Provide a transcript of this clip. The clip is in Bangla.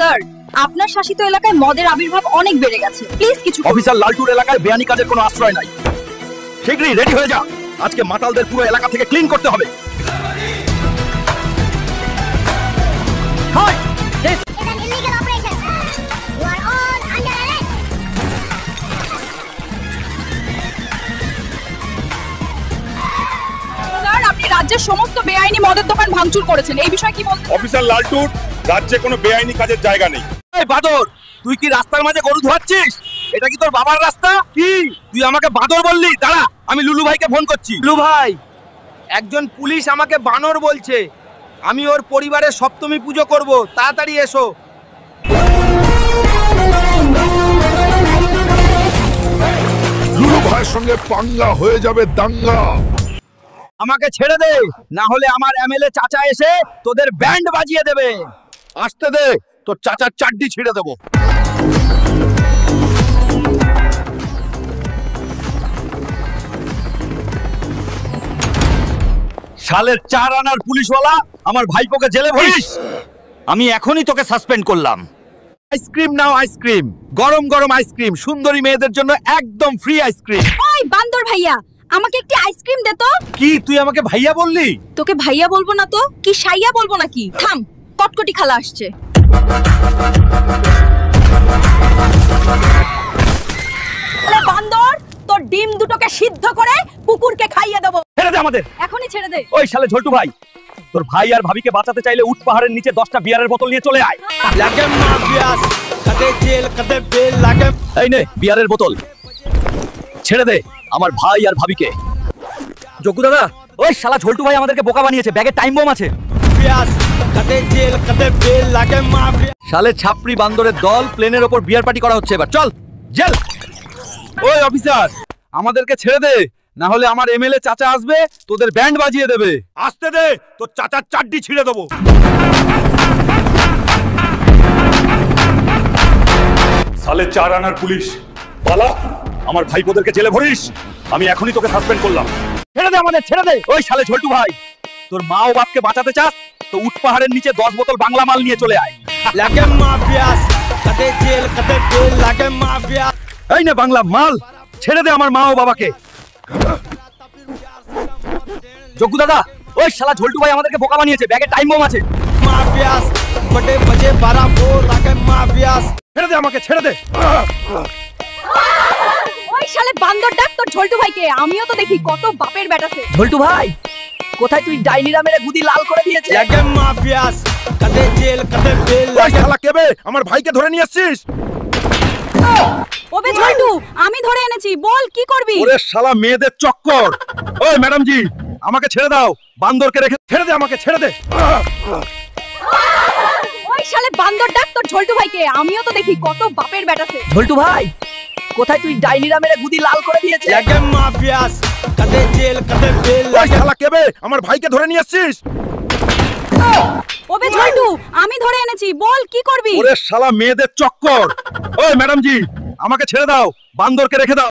স্যার, আপনার শাসিত এলাকায় মদের আবির্ভাব অনেক বেড়ে গেছে। প্লিজ কিছু করুন। অফিসার লালটুর এলাকায় বেআইনি কাজের কোনো আশ্রয় নাই। শীঘ্রই রেডি হয়ে যা, আজকে মাতালদের পুরো এলাকা থেকে ক্লিন করতে হবে। স্যার, আপনি রাজ্যের সমস্ত বেআইনি মদের দোকান ভাঙচুর করেছেন, এই বিষয়ে কি বলতে? অফিসার লালটুর রাজ্যে কোনো বেআইনি কাজের জায়গা নেই। এই বাদর, তুই কি রাস্তার মাঝে গরু ধোয়াচ্ছিস? এটা কি তোর বাবার রাস্তা? কি তুই আমাকে বাদর বললি? দাঁড়া, আমি লুলু ভাইকে ফোন করছি। লুলু ভাই, একজন পুলিশ আমাকে বানর বলছে। আমি ওর পরিবারের সপ্তমী পুজো করব, তাড়াতাড়ি এসো। লুলু ভাইয়ের সঙ্গে পাঙ্গা হয়ে যাবে দাঙ্গা। আমাকে ছেড়ে দে, না হলে আমার এমএলএ চাচা এসে তোদের ব্যান্ড বাজিয়ে দেবে। আসতে দে, তোর চাচার চাড্ডি ছিঁড়ে দেবো। শালের 4 আনার পুলিশওয়ালা আমার ভাইপোকে জেলে ভরিস। আমি এখনই তোকে সাসপেন্ড করলাম। আইসক্রিম নাও, আইসক্রিম, গরম গরম আইসক্রিম, সুন্দরী মেয়েদের জন্য একদম ফ্রি আইসক্রিম। ওই বান্দর ভাইয়া, আমাকে একটি আইসক্রিম দে তো। কি তুই আমাকে ভাইয়া বললি? তোকে ভাইয়া বলবো না তো কি সাইয়া বলবো নাকি? থাম, কটকটি খালা আসছে। আরে বান্দর, তোর ডিম দুটোকে সিদ্ধ করে কুকুরকে খাইয়ে দেবো। ছেড়ে দে আমাদের, এখনই ছেড়ে দে। ওই শালে ঝল্টু ভাই, তোর ভাই আর ভাবিকে বাঁচাতে চাইলে উঠ পাহাড়ের নিচে 10টা বিয়ারের বোতল নিয়ে চলে আয়। লাগে মাফিয়াস, কদে জেল কদে বেল লাগে। এই নে বিয়ারের বোতল, ছেড়ে দে আমার ভাই আর ভাবিকে। যোগ্য দাদা, ওই শালা ঝল্টু ভাই আমাদেরকে বোকা বানিয়েছে, ব্যাগে টাইম বোম আছে। মাফিয়াস, কদে জেল কদে বেল লাগে মাফিয়া। শালে ছাপরি বান্দরের দল, প্লেনের ওপর বিয়ার পার্টি করা হচ্ছে, এবার চল জেল। ওই অফিসার, আমাদেরকে ছেড়ে দে, না হলে আমার এমএলএ চাচা আসবে, তোদের ব্যান্ড বাজিয়ে দেবে। আসতে দে, তোর চাচার চাড্ডি ছিঁড়ে দেবো। সালে 4 আনার পুলিশ পালা, আমার ভাইপোদেরকে জেলে ভরিস। আমি এখনই তোকে সাসপেন্ড করলাম। ছেড়ে দে আমাদের, ছেড়ে দে। ওই শালে ঝল্টু ভাই, তোর মা ও বাপকে বাঁচাতে চাস তো উঠ পাহাড়ের নিচে 10 বোতল বাংলা মাল নিয়ে চলে আয়। লাগে মাফিয়াস, কদে জেল কদে বেল লাগে মাফিয়া। এই নে বাংলা মাল, ছেড়ে দে আমার মা ও বাবাকে। যোগ্য দাদা, ওই শালা ঝল্টু ভাই আমাদেরকে বোকা বানিয়েছে, ব্যাগে টাইম বোম আছে। মাফিয়াস, বড়ে বজে 12 বোর লাগে মাফিয়াস। ছেড়ে দে আমাকে, ছেড়ে দে। ওই শালে বান্দর ডাক তোর ঝল্টু ভাইকে, আমিও তো দেখি কত বাপের ব্যাটাছে। ঝল্টু ভাই, কোথায় তুই ডাইনিরা মেরে গুদি লাল করে দিয়েছিস? লাগে মাফিয়াস, কদে জেল কদে বেল ওই লাগে। শালা কেবে আমার ভাইকে ধরে নিয়ে আসছিস? ওবে ঝল্টু, আমি ধরে এনেছি, বল কি করবি? ওরে শালা মেয়েদের চক্কর। ওই ম্যাডাম জি, আমাকে ছেড়ে দাও, বান্দরকে রেখে। ছেড়ে দে আমাকে, ছেড়ে দে। ওই শালে বান্দর ডাক তোর ঝল্টু ভাইকে, আমিও তো দেখি কত বাপের ব্যাটাছে। ঝল্টু ভাই, কোথায় তুই ডাইনিরা মেরে গুদি লাল করে দিয়েছিস? লাগে মাফিয়াস, কদে জেল কদে বেল ওই লাগে। শালা কেবে আমার ভাইকে ধরে নিয়ে আসছিস? ওবে ঝল্টু, আমি ধরে এনেছি, বল কি করবি? ওরে শালা মেয়েদের চক্কর। ওই ম্যাডাম জি, আমাকে ছেড়ে দাও, বান্দরকে রেখে দাও।